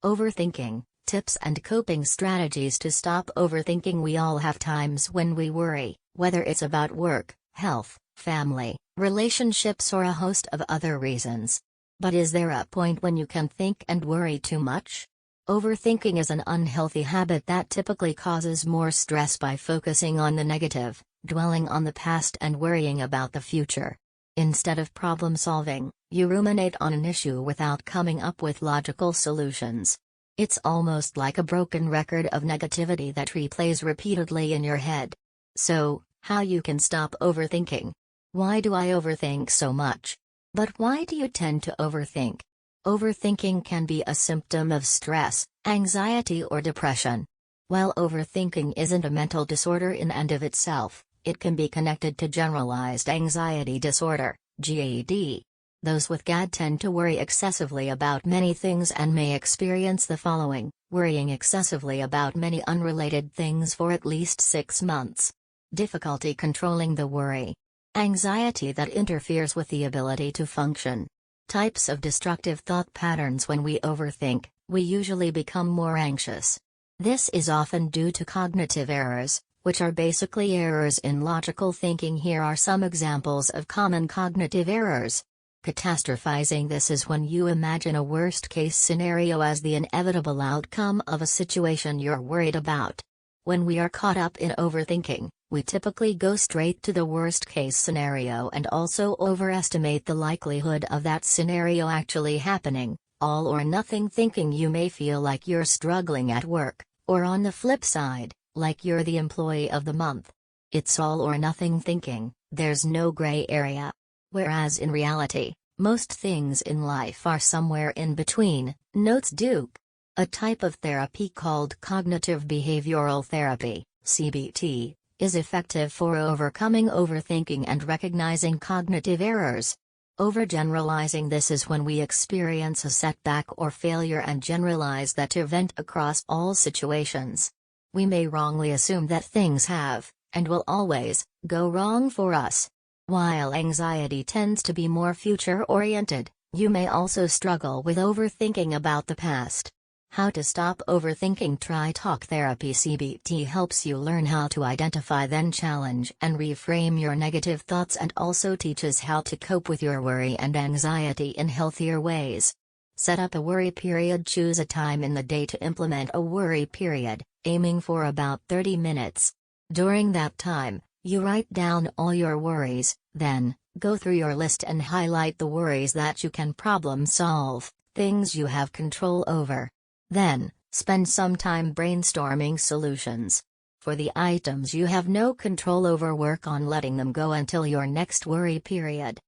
Overthinking, tips and coping strategies to stop overthinking. We all have times when we worry, whether it's about work, health, family, relationships, or a host of other reasons. But is there a point when you can think and worry too much? Overthinking is an unhealthy habit that typically causes more stress by focusing on the negative, dwelling on the past, and worrying about the future. Instead of problem solving, you ruminate on an issue without coming up with logical solutions. It's almost like a broken record of negativity that replays repeatedly in your head. So, how you can stop overthinking? Why do I overthink so much? But why do you tend to overthink? Overthinking can be a symptom of stress, anxiety, or depression. While overthinking isn't a mental disorder in and of itself, it can be connected to generalized anxiety disorder, GAD. Those with GAD tend to worry excessively about many things and may experience the following: worrying excessively about many unrelated things for at least 6 months. Difficulty controlling the worry. Anxiety that interferes with the ability to function. Types of destructive thought patterns. When we overthink, we usually become more anxious. This is often due to cognitive errors, which are basically errors in logical thinking. Here are some examples of common cognitive errors. Catastrophizing. This is when you imagine a worst-case scenario as the inevitable outcome of a situation you're worried about. When we are caught up in overthinking, we typically go straight to the worst-case scenario and also overestimate the likelihood of that scenario actually happening. All-or-nothing thinking. You may feel like you're struggling at work, or on the flip side, like you're the employee of the month. It's all-or-nothing thinking, there's no gray area. Whereas in reality, most things in life are somewhere in between, notes Duke. A type of therapy called cognitive behavioral therapy, CBT, is effective for overcoming overthinking and recognizing cognitive errors. Overgeneralizing. This is when we experience a setback or failure and generalize that event across all situations. We may wrongly assume that things have, and will always, go wrong for us. While anxiety tends to be more future-oriented, you may also struggle with overthinking about the past. How to stop overthinking. Try talk therapy. CBT helps you learn how to identify, then challenge and reframe your negative thoughts, and also teaches how to cope with your worry and anxiety in healthier ways. Set up a worry period. Choose a time in the day to implement a worry period, aiming for about 30 minutes. During that time, you write down all your worries, then, go through your list and highlight the worries that you can problem solve, things you have control over. Then, spend some time brainstorming solutions. For the items you have no control over, work on letting them go until your next worry period.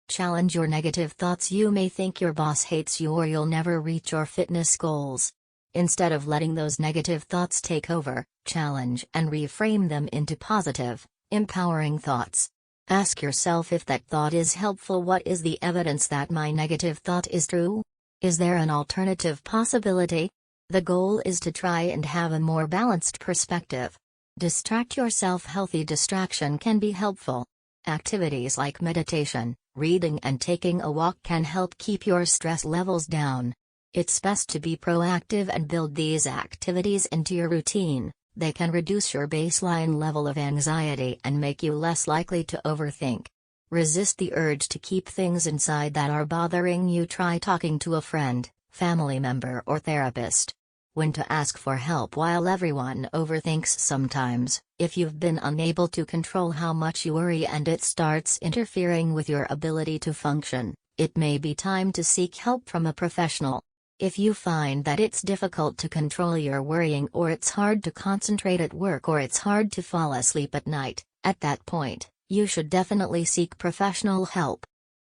Challenge your negative thoughts. You may think your boss hates you or you'll never reach your fitness goals. Instead of letting those negative thoughts take over, challenge and reframe them into positive, empowering thoughts. Ask yourself, if that thought is helpful, what is the evidence that my negative thought is true? Is there an alternative possibility? The goal is to try and have a more balanced perspective. Distract yourself. Healthy distraction can be helpful. Activities like meditation, reading, and taking a walk can help keep your stress levels down. It's best to be proactive and build these activities into your routine. They can reduce your baseline level of anxiety and make you less likely to overthink. Resist the urge to keep things inside that are bothering you. Try talking to a friend, family member, or therapist. When to ask for help. While everyone overthinks sometimes, if you've been unable to control how much you worry and it starts interfering with your ability to function, it may be time to seek help from a professional. If you find that it's difficult to control your worrying, or it's hard to concentrate at work, or it's hard to fall asleep at night, at that point, you should definitely seek professional help.